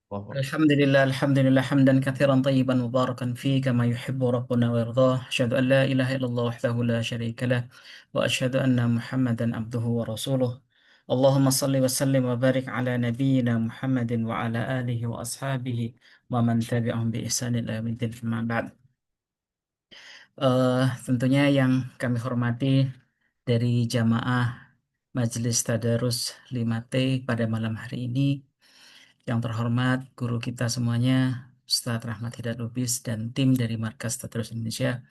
الله أكبر. الحمد لله الحمد لله حمدا كثيرا طيبا مباركا فيه كما يحب ربنا ويرضاه أشهد أن لا إله إلا الله وحده لا شريك له وأشهد أن محمدا عبده ورسوله اللهم صل وسلم وبارك على نبينا محمد وعلى آله وأصحابه ومن تبعهم بإحسان إلى يوم الدين أما بعد. Tentunya yang kami hormati dari jamaah Majelis Tadarus 5T pada malam hari ini, yang terhormat guru kita semuanya, Ustadz Rahmat Hidayat Lubis dan tim dari Markas Tadarus Indonesia,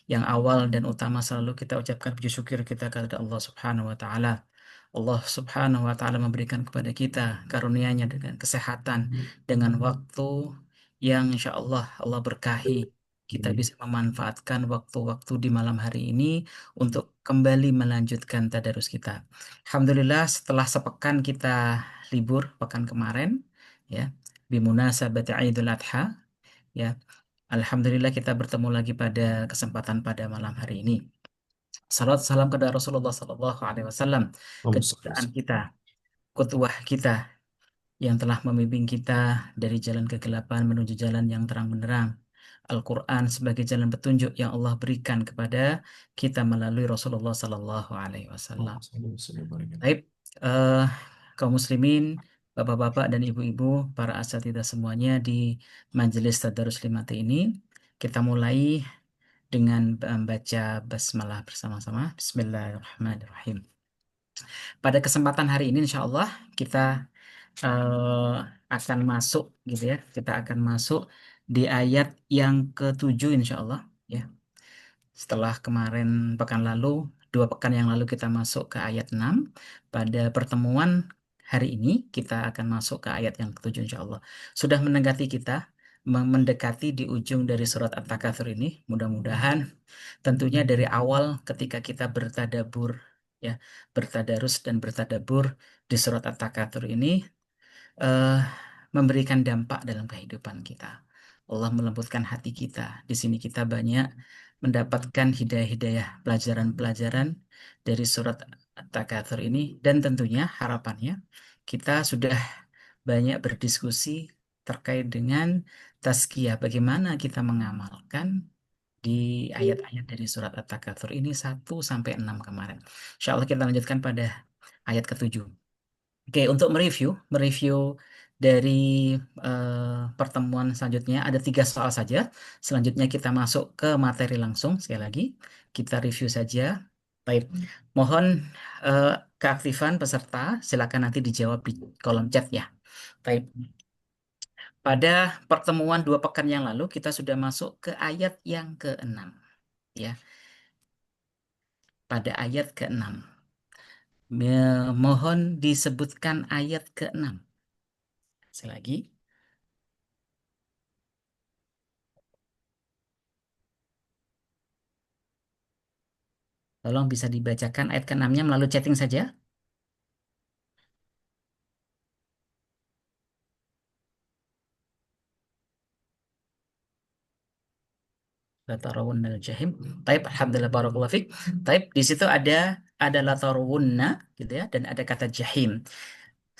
yang awal dan utama selalu kita ucapkan puji syukur kita kepada Allah Subhanahu wa taala. Allah Subhanahu wa taala memberikan kepada kita karunia-Nya dengan kesehatan, dengan waktu yang insya Allah Allah berkahi. Kita bisa memanfaatkan waktu-waktu di malam hari ini untuk kembali melanjutkan tadarus kita. Alhamdulillah setelah sepekan kita libur pekan kemarin, ya, bimunasabati Idul Adha, ya. Alhamdulillah kita bertemu lagi pada kesempatan pada malam hari ini. Salam salam kepada Rasulullah Sallallahu Alaihi Wasallam, اللهم صل kejutaan وسلم. kita, kutuah kita yang telah membimbing kita dari jalan kegelapan menuju jalan yang terang benderang. Al-Quran sebagai jalan petunjuk yang Allah berikan kepada kita melalui Rasulullah Sallallahu Alaihi Wasallam. اللهم صل وسلم وبارك عليه. Baik, eh, kaum muslimin, bapak-bapak dan ibu-ibu, para asatidzah semuanya di Majelis Tadarus 5T ini, kita mulai dengan membaca basmalah bersama-sama. Bismillahirrahmanirrahim. Pada kesempatan hari ini, insya Allah kita eh, akan masuk, gitu ya. Kita akan masuk di ayat yang ketujuh, insya Allah. Ya, setelah kemarin pekan lalu, 2 pekan yang lalu kita masuk ke ayat 6. Pada pertemuan hari ini kita akan masuk ke ayat yang ketujuh, insya Allah. Sudah mendekati di ujung dari surat At-Takatsur ini. Mudah-mudahan tentunya dari awal ketika kita bertadabur, ya, bertadarus dan bertadabur di surat At-Takatsur ini, eh, memberikan dampak dalam kehidupan kita. Allah melembutkan hati kita. Di sini kita banyak mendapatkan hidayah-hidayah, pelajaran-pelajaran dari surat At-Takatsur ini, dan tentunya harapannya kita sudah banyak berdiskusi terkait dengan tazkiyah, bagaimana kita mengamalkan di ayat-ayat dari surat At-Takatsur ini 1 sampai 6 kemarin. Insya Allah kita lanjutkan pada ayat ketujuh. Oke, untuk mereview dari pertemuan selanjutnya ada 3 soal saja. Selanjutnya kita masuk ke materi langsung. Sekali lagi, kita review saja. Baik, mohon eh, keaktifan peserta. Silakan nanti dijawab di kolom chat ya. Baik, pada pertemuan 2 pekan yang lalu kita sudah masuk ke ayat yang ke-6, ya. Pada ayat ke-6, mohon disebutkan ayat ke-6. Sekali lagi. Tolong bisa dibacakan ayat ke-6-nya melalui chatting saja. Latarawunnal jahim. Taib, alhamdulillah barakallahu fik. Taib, di situ ada latarawunna, gitu ya, dan ada kata jahim.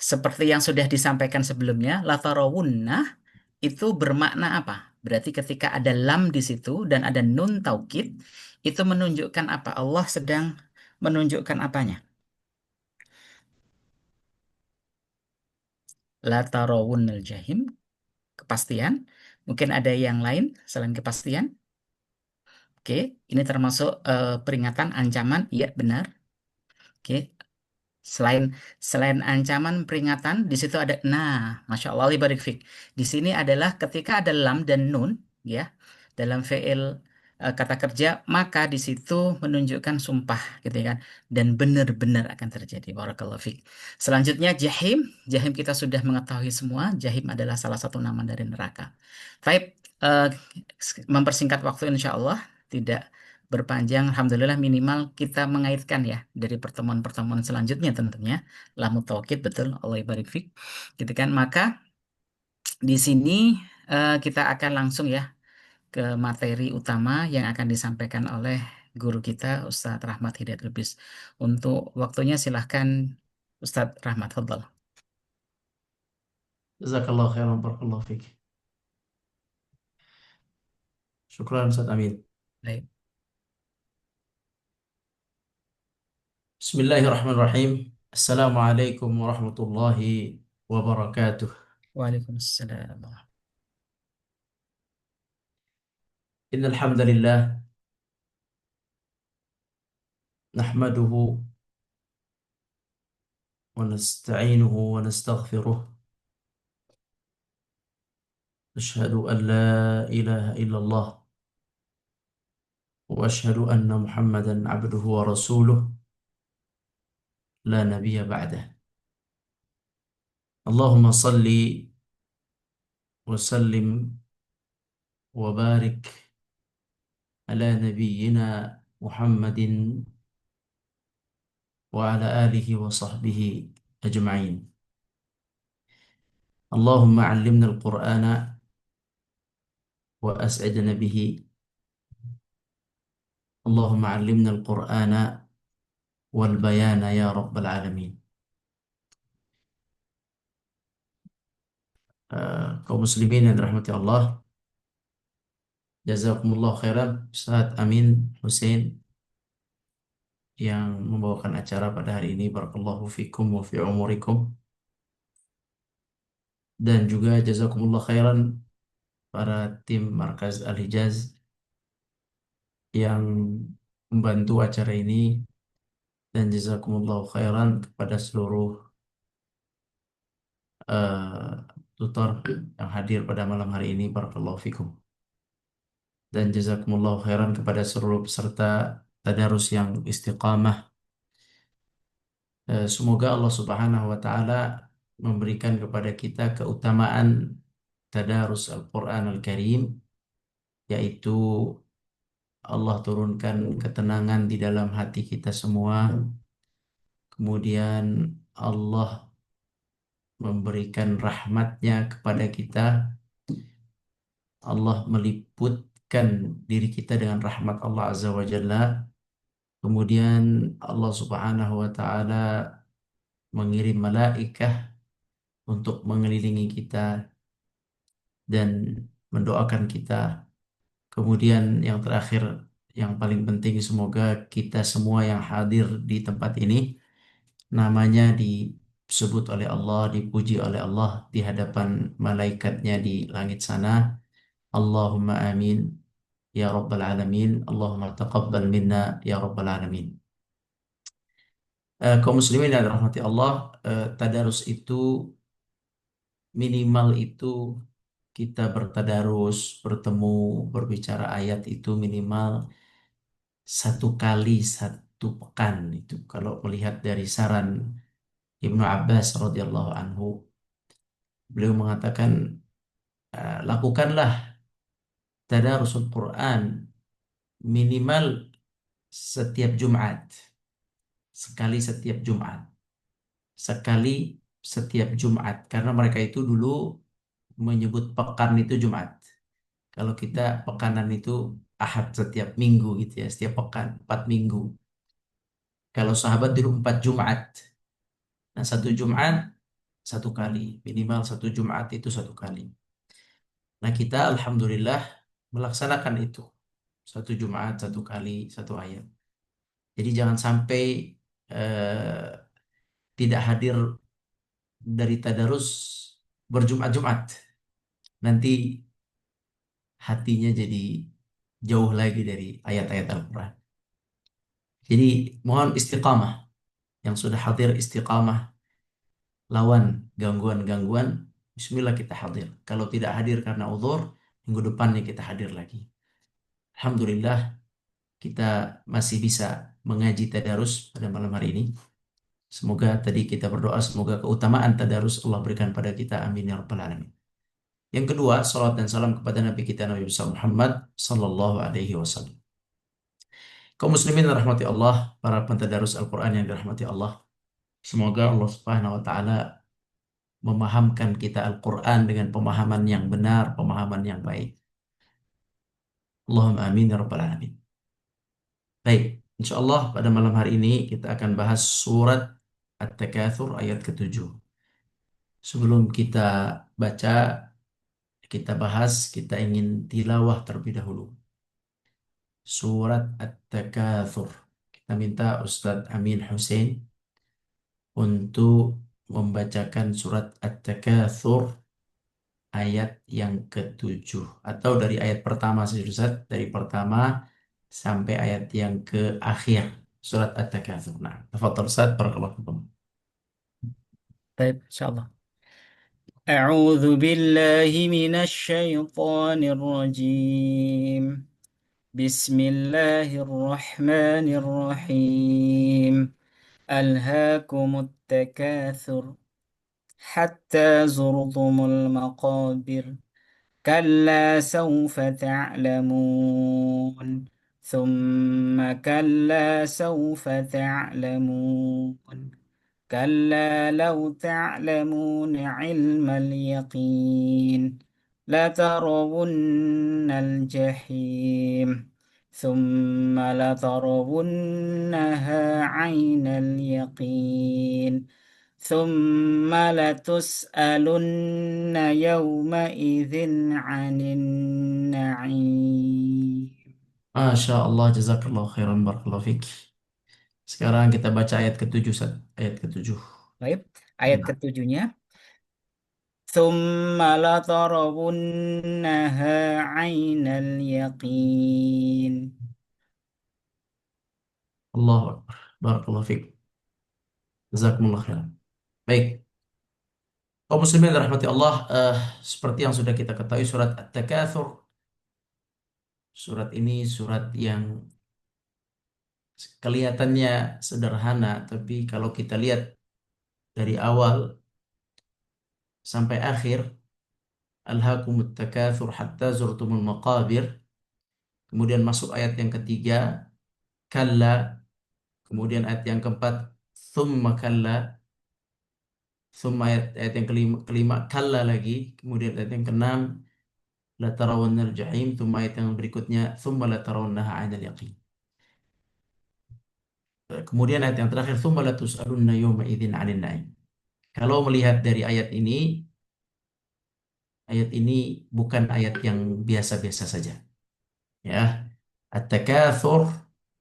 Seperti yang sudah disampaikan sebelumnya, latarawunna itu bermakna apa? Berarti ketika ada lam di situ dan ada nun taukid, itu menunjukkan apa? Allah sedang menunjukkan apanya? Latarawunnal jahim, kepastian. Mungkin ada yang lain selain kepastian. Oke, ini termasuk peringatan, ancaman. Iya, benar. Oke, selain selain ancaman, peringatan, di situ ada nah, masya Allah, li barik fik. Di sini adalah ketika ada lam dan nun, ya, dalam fiil kata kerja, maka di situ menunjukkan sumpah, gitu ya kan, dan benar-benar akan terjadi. Barakallahu fik. Selanjutnya jahim, jahim kita sudah mengetahui semua. Jahim adalah salah satu nama dari neraka. Baik, eh, mempersingkat waktu, insya Allah tidak berpanjang. Alhamdulillah minimal kita mengaitkan ya dari pertemuan-pertemuan selanjutnya tentunya. Lamu taukid, betul, Allah barik fik. Gitu kan. Maka di sini kita akan langsung ya ke materi utama yang akan disampaikan oleh guru kita Ustadz Rahmat Hidayat Lubis. Untuk waktunya silahkan Ustadz Rahmat, fadhal. Jazakallah khairan, barakallahu fiik. Syukran Ustaz Amin. Baik. Bismillahirrahmanirrahim. Assalamualaikum warahmatullahi wabarakatuh. Waalaikumsalam. Innal hamdalillah nahmaduhu wa nasta'inuhu wa nastaghfiruh. Ashhadu an la ilaha illallah wa ashhadu anna Muhammadan abduhu wa rasuluh la nabiyya ba'dah. Allahumma salli wa sallim wa barik ala nabiyyina Muhammadin wa ala alihi wa sahbihi ajma'in. Allahumma 'allimna al-Qur'ana wa as'idna bihi. Allahumma 'allimna al-Qur'ana wal bayana ya rabbal alamin. Kaum muslimin yang dirahmati Allah, jazakumullah khairan Ustaz Amin Hussein yang membawakan acara pada hari ini. Barakallahu fikum wa fi umurikum. Dan juga jazakumullah khairan para tim Markaz Al-Hijaz yang membantu acara ini, dan jazakumullah khairan kepada seluruh eh, tutor yang hadir pada malam hari ini. Barakallahu fikum. Dan jazakumullah khairan kepada seluruh peserta tadarus yang istiqamah. Semoga Allah Subhanahu wa taala memberikan kepada kita keutamaan tadarus Al-Qur'an Al-Karim, yaitu Allah turunkan ketenangan di dalam hati kita semua. Kemudian Allah memberikan rahmatnya kepada kita. Allah meliputkan diri kita dengan rahmat Allah Azza wa Jalla. Kemudian Allah Subhanahu wa taala mengirim malaikah untuk mengelilingi kita dan mendoakan kita. Kemudian yang terakhir, yang paling penting, semoga kita semua yang hadir di tempat ini namanya disebut oleh Allah, dipuji oleh Allah di hadapan malaikatnya di langit sana. Allahumma amin ya rabbal alamin. Allahumma taqabbal minna ya rabbal alamin. Kaum muslimin yang dirahmati Allah, tadarus itu minimal itu kita bertadarus, bertemu, berbicara ayat itu minimal satu kali satu pekan. Itu kalau melihat dari saran Ibnu Abbas radhiyallahu anhu, beliau mengatakan, lakukanlah tadarusul Quran minimal setiap Jumat, sekali setiap Jumat, sekali setiap Jumat, karena mereka itu dulu menyebut pekan itu Jumat. Kalau kita pekanan itu Ahad, setiap minggu gitu ya, setiap pekan, 4 minggu. Kalau sahabat dulu 4 Jumat. Nah, satu Jumat satu kali, minimal satu Jumat itu satu kali. Nah, kita alhamdulillah melaksanakan itu. Satu Jumat satu kali, satu ayat. Jadi jangan sampai eh, tidak hadir dari tadarus berjumat-jumat. Nanti hatinya jadi jauh lagi dari ayat-ayat Al-Quran. Jadi mohon istiqamah. Yang sudah hadir istiqamah, lawan gangguan-gangguan. Bismillah kita hadir. Kalau tidak hadir karena uzur, minggu depannya kita hadir lagi. Alhamdulillah kita masih bisa mengaji tadarus pada malam hari ini. Semoga tadi kita berdoa, semoga keutamaan tadarus Allah berikan pada kita. Amin ya rabbal alamin. Yang kedua, salawat dan salam kepada Nabi kita Nabi besar Muhammad sallallahu alaihi wasallam. Kaum muslimin yang dirahmati Allah, para pentadarus Al-Quran yang dirahmati Allah, semoga Allah Subhanahu wa taala memahamkan kita Al-Quran dengan pemahaman yang benar, pemahaman yang baik. Allahumma amin ya rabbal alamin. Baik, insya Allah pada malam hari ini kita akan bahas surat At-Takatsur ayat ke-7. Sebelum kita baca, kita bahas, kita ingin tilawah terlebih dahulu. Surat At-Takatsur. Kita minta Ustadz Amin Hussein untuk membacakan surat At-Takatsur ayat yang ketujuh. Atau dari ayat pertama saja Ustadz. Dari pertama sampai ayat yang ke akhir. Surat At-Takatsur. Nah, tafadhol Ustadz. Barakallahu fikum. Baik, insyaallah. أعوذ بالله من الشيطان الرجيم. بسم الله الرحمن الرحيم. ألهاكم التكاثر حتى زرتم المقابر. كلا سوف تعلمون. ثم كلا سوف تعلمون. كلا لو تعلمون علم اليقين لترون الجحيم ثم لترونها عين اليقين ثم لتسألن يومئذ عن النعيم. Masya Allah, jazakallah khairan, barakallahu fiqh. Sekarang kita baca ayat ketujuh, Ustadz. Ayat ketujuh. Baik, ayat Nah, ketujuhnya. ثم لترونها عين اليقين. Allahu Akbar. Barakallahu fiqh. Jazakumullah khairan. Baik. Kaum muslimin yang dirahmati Allah, seperti yang sudah kita ketahui surat At-Takatsur, surat ini surat yang kelihatannya sederhana, tapi kalau kita lihat dari awal sampai akhir, Alhaakumut takatsur hatta zurtumul maqabir, kemudian masuk ayat yang ketiga, kalla, kemudian ayat yang keempat, thumma kalla, thumma ayat yang kelima, kalla lagi, kemudian ayat yang keenam, la tarawannal jahim, thumma ayat yang berikutnya, thumma la tarawunnaha 'ainal yaqin. Kemudian ayat yang terakhir, thumma la tus'alunna yawma idzin 'anil na'im. Kalau melihat dari ayat ini bukan ayat yang biasa-biasa saja. Ya, at-takatsur,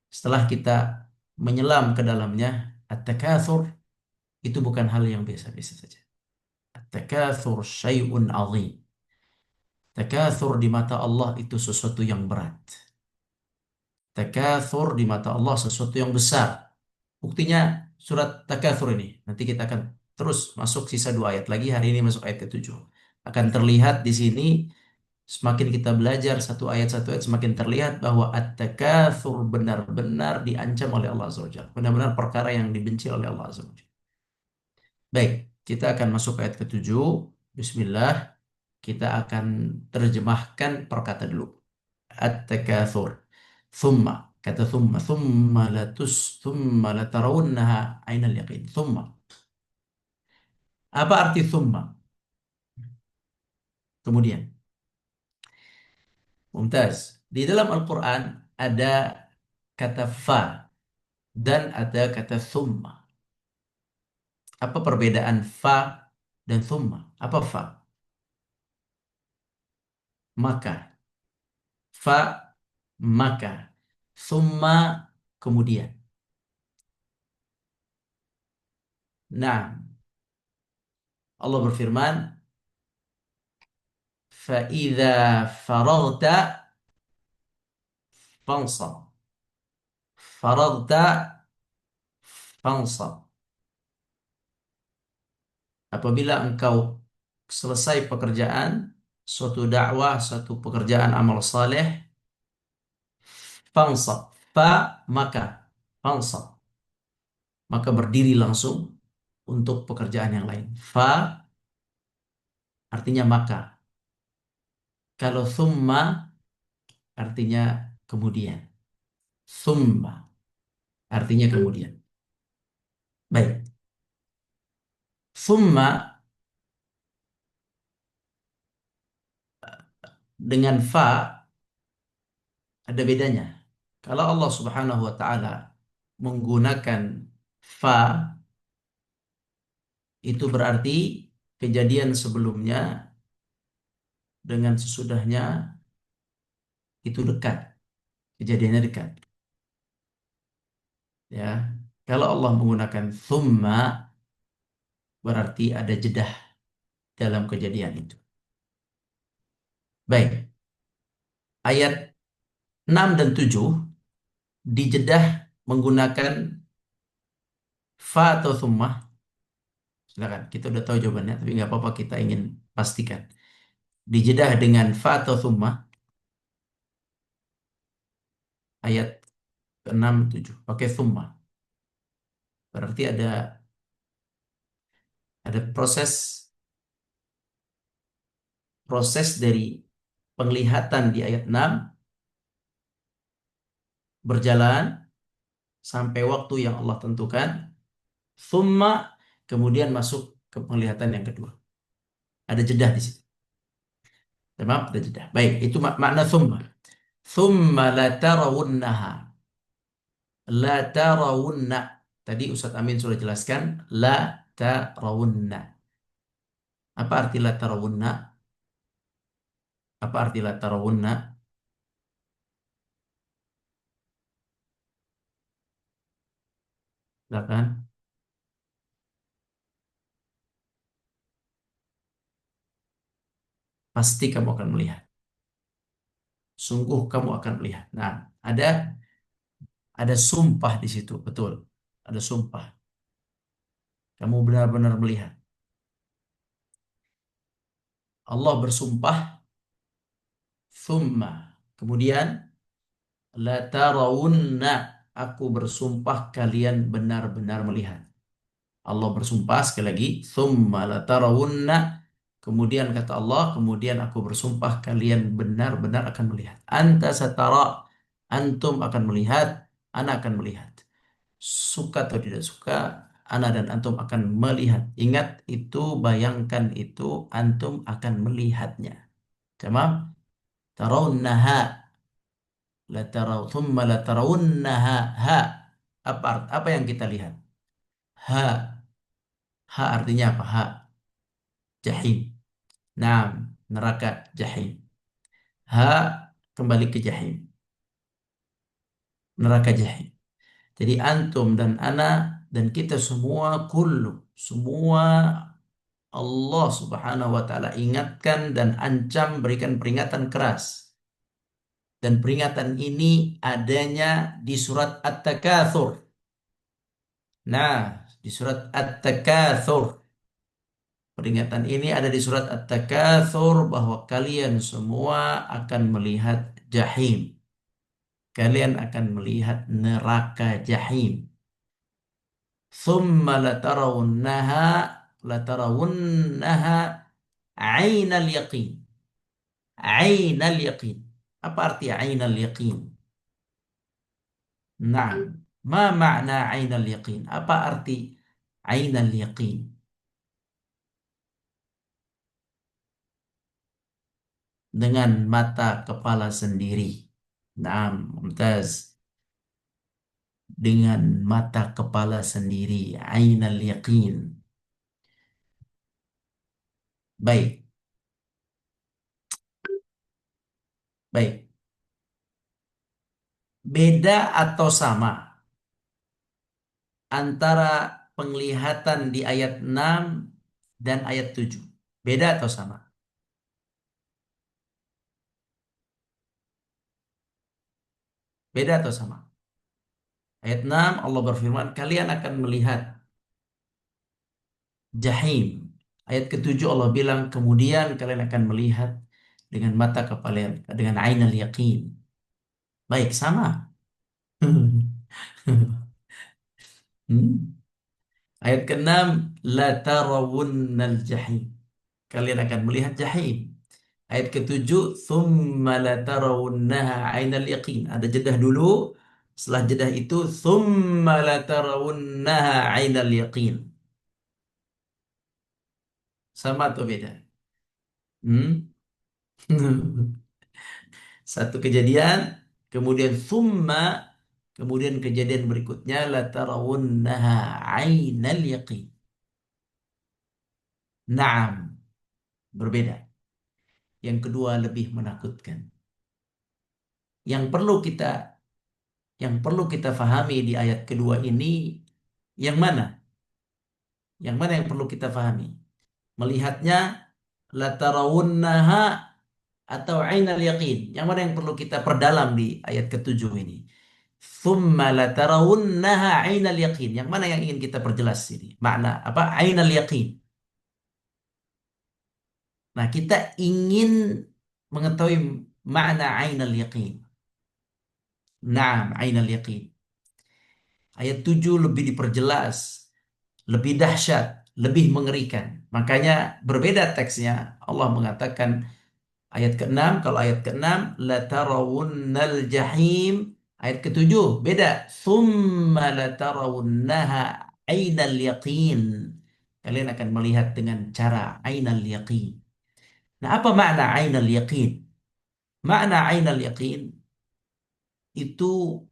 setelah kita menyelam ke dalamnya, at-takatsur itu bukan hal yang biasa-biasa saja. At-takatsur syai'un 'azim. Takatsur di mata Allah itu sesuatu yang berat. Takatsur di mata Allah sesuatu yang besar. Buktinya surat Takatsur ini. Nanti kita akan terus masuk sisa dua ayat lagi. Hari ini masuk ayat ke-7. Akan terlihat di sini semakin kita belajar satu ayat semakin terlihat bahwa at-takatsur benar-benar diancam oleh Allah Azza wa Jalla. Benar-benar perkara yang dibenci oleh Allah Azza wa Jalla. Baik, kita akan masuk ayat ke-7. Bismillah. Kita akan terjemahkan per kata dulu. At-takatsur. Thumma. Kata thumma. Thumma latarawunnaha ainal yaqin. Thumma. Apa arti thumma? Kemudian. Mumtaz. Di dalam Al-Quran ada kata fa dan ada kata thumma. Apa perbedaan fa dan thumma? Apa fa? Maka. Fa, maka. Thumma, kemudian. Nah, Allah berfirman, فَإِذَا فَرَغْتَ فَانْصَبْ. فَرَغْتَ فَانْصَبْ. Apabila engkau selesai pekerjaan, suatu dakwah, suatu pekerjaan amal saleh, fansab, fa, maka, fansab, maka berdiri langsung untuk pekerjaan yang lain. Fa artinya maka. Kalau thumma artinya kemudian. Thumma artinya kemudian. Baik. Thumma dengan fa ada bedanya. Kalau Allah Subhanahu wa taala menggunakan fa, itu berarti kejadian sebelumnya dengan sesudahnya itu dekat, kejadiannya dekat. Ya, kalau Allah menggunakan thumma berarti ada jedah dalam kejadian itu. Baik, ayat 6 dan 7 dijedah menggunakan fa atau thumma. Silakan, kita udah tahu jawabannya, tapi nggak apa-apa kita ingin pastikan. Dijedah dengan fa atau thumma, ayat ke-6 7 pakai thumma. Berarti ada proses dari penglihatan di ayat 6 berjalan sampai waktu yang Allah tentukan, thumma kemudian masuk ke penglihatan yang kedua. Ada jeda di situ. Tamam, ada jeda. Baik, itu makna thumma. Thumma la tarawunnaha. La tarawunna. Tadi Ustadz Amin sudah jelaskan. La tarawunna. Apa arti la tarawunna? Apa arti la tarawunna? Silakan. Pasti kamu akan melihat. Sungguh kamu akan melihat. Nah, ada sumpah di situ, betul. Ada sumpah. Kamu benar-benar melihat. Allah bersumpah, thumma. Kemudian, la tarawunna. Aku bersumpah kalian benar-benar melihat. Allah bersumpah sekali lagi, thumma la tarawunna. Kemudian kata Allah, kemudian aku bersumpah kalian benar-benar akan melihat. Anta satara, antum akan melihat, ana akan melihat. Suka atau tidak suka, ana dan antum akan melihat. Ingat itu, bayangkan itu, antum akan melihatnya. Tamam? Tarawunnaha, la taraw, thumma la tarawunnaha, ha. Apa yang kita lihat? Ha, ha artinya apa? Ha, jahim. Nah, neraka jahim. Ha, kembali ke jahim. Neraka jahim. Jadi antum dan ana dan kita semua kullu, semua Allah Subhanahu wa taala ingatkan dan ancam, berikan peringatan keras. Dan peringatan ini adanya di surat At-Takatsur. Nah, di surat At-Takatsur. Peringatan ini ada di surat At-Takatsur bahwa kalian semua akan melihat jahim. Kalian akan melihat neraka jahim. Thumma latarawunnaha ainal yaqin. Ainal yaqin. Apa arti ainal yaqin? Nah, ma makna ainal yaqin? Apa arti ainal yaqin? Dengan mata kepala sendiri. Nah, mumtaz. Dengan mata kepala sendiri. Ainal yaqin. Baik, baik. Beda atau sama antara penglihatan di ayat 6 dan ayat 7? Beda atau sama? Beda atau sama? Ayat 6 Allah berfirman, kalian akan melihat jahim. Ayat ketujuh Allah bilang, kemudian kalian akan melihat dengan mata kepala, dengan ainal yaqin. Baik, sama. Hmm? Ayat ke-6, la tarawunnal jahim. Kalian akan melihat jahim. Ayat ketujuh, thumma la tarawunnaha ainal yaqin. Ada jedah dulu. Setelah jedah itu, thumma la tarawunnaha ainal yaqin. Sama atau beda? Hmm? Satu kejadian, kemudian thumma, kemudian kejadian berikutnya la tarawunnaha ainal yaqin. Naam, berbeda. Yang kedua lebih menakutkan. Yang perlu kita yang perlu kita fahami di ayat kedua ini yang mana? Yang mana yang perlu kita fahami? Melihatnya latarawunnaha atau ainal yaqin. Yang mana yang perlu kita perdalam di ayat ketujuh ini? Thumma latarawunnaha ainal yaqin. Yang mana yang ingin kita perjelas ini? Makna apa? Ainal yaqin. Nah, kita ingin mengetahui makna ainal yaqin. Naam, ainal yaqin. Ayat 7 lebih diperjelas, lebih dahsyat, lebih mengerikan. Makanya berbeda teksnya. Allah mengatakan ayat ke-6, kalau ayat ke-6 la tarawunnal jahim, ayat ke-7 beda. Tsumma la tarawunnaha ainal yaqin. Kalian akan melihat dengan cara ainal yaqin. Nah, apa makna ainal yaqin? Makna ainal yaqin itu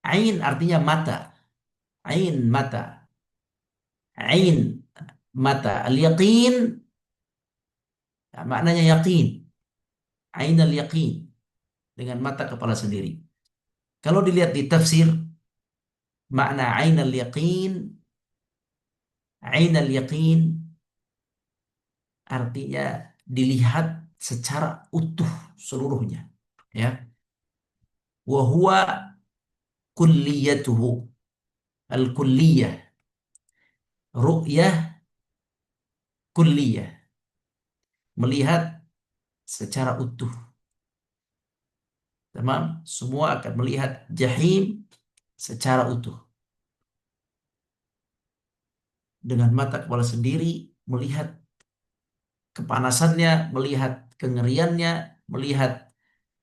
ain artinya mata. Ain mata. Ain mata. Al-yaqin maknanya yakin. Ainal yaqin dengan mata kepala sendiri. Kalau dilihat di tafsir makna ainal yaqin, ainal yaqin artinya dilihat secara utuh seluruhnya. Ya, wa huwa kulliyatuhu, al-kulliyah, ru'yah kulliyah, melihat secara utuh. Tamam, semua akan melihat jahim secara utuh dengan mata kepala sendiri, melihat kepanasannya, melihat kengeriannya, melihat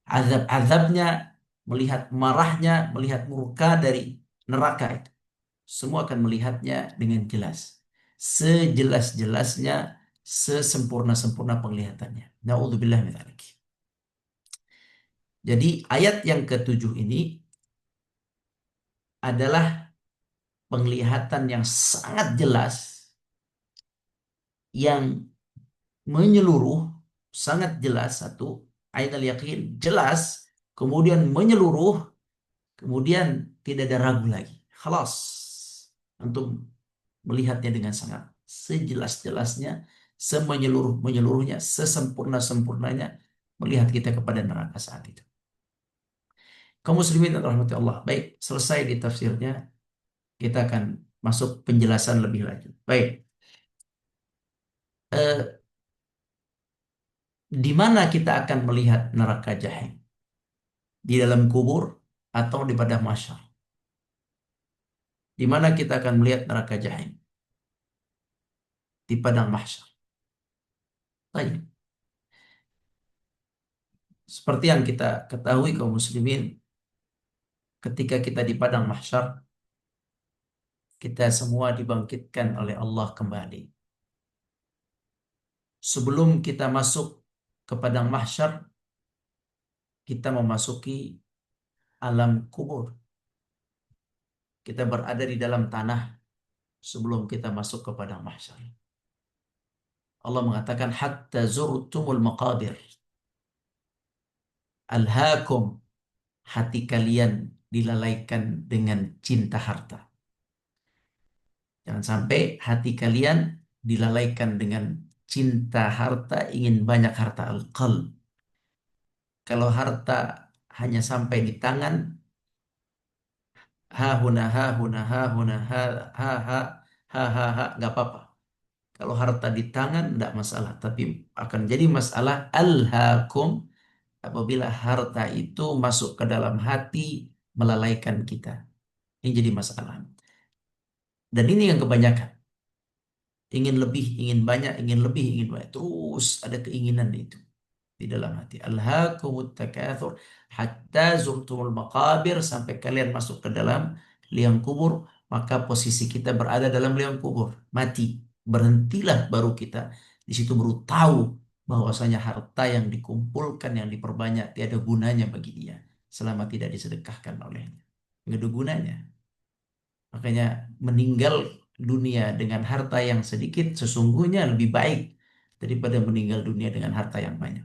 azab-azabnya, melihat marahnya, melihat murka dari neraka itu. Semua akan melihatnya dengan jelas. Sejelas-jelasnya, sesempurna-sempurna penglihatannya. Na'udzubillah min dzalik. Jadi ayat yang ketujuh ini adalah penglihatan yang sangat jelas, yang menyeluruh, sangat jelas satu, ayat al-yaqin jelas, kemudian menyeluruh, kemudian tidak ada ragu lagi. Khalas. Antum melihatnya dengan sangat sejelas-jelasnya, semenyeluruh-menyeluruhnya, sesempurna-sempurnanya melihat kita kepada neraka saat itu. Kaum muslimin dan rahmati Allah. Baik, selesai di tafsirnya, kita akan masuk penjelasan lebih lanjut. Baik, eh, di mana kita akan melihat neraka jahim? Di dalam kubur atau di padang mahsyar? Di mana kita akan melihat neraka jahim? Di padang mahsyar. Baik. Seperti yang kita ketahui kaum muslimin, ketika kita di padang mahsyar, kita semua dibangkitkan oleh Allah kembali. Sebelum kita masuk ke padang mahsyar, kita memasuki alam kubur. Kita berada di dalam tanah sebelum kita masuk ke padang mahsyar. Allah mengatakan hatta zurtumul maqabir. Alhaakum, hati kalian dilalaikan dengan cinta harta. Jangan sampai hati kalian dilalaikan dengan cinta harta, ingin banyak harta al-qalb. Kalau harta hanya sampai di tangan, ha huna ha huna ha huna ha ha ha ha, nggak apa-apa. Kalau harta di tangan tidak masalah, tapi akan jadi masalah alhaakum apabila harta itu masuk ke dalam hati melalaikan kita. Ini jadi masalah. Dan ini yang kebanyakan. Ingin lebih, ingin banyak, ingin lebih, ingin banyak. Terus ada keinginan itu di dalam hati. Alhaakumut takatsur hatta zurtumul maqabir, sampai kalian masuk ke dalam liang kubur, maka posisi kita berada dalam liang kubur, mati. Berhentilah baru kita di situ baru tahu bahwasanya harta yang dikumpulkan, yang diperbanyak tiada gunanya bagi dia selama tidak disedekahkan olehnya. Nggak ada gunanya. Makanya meninggal dunia dengan harta yang sedikit sesungguhnya lebih baik daripada meninggal dunia dengan harta yang banyak.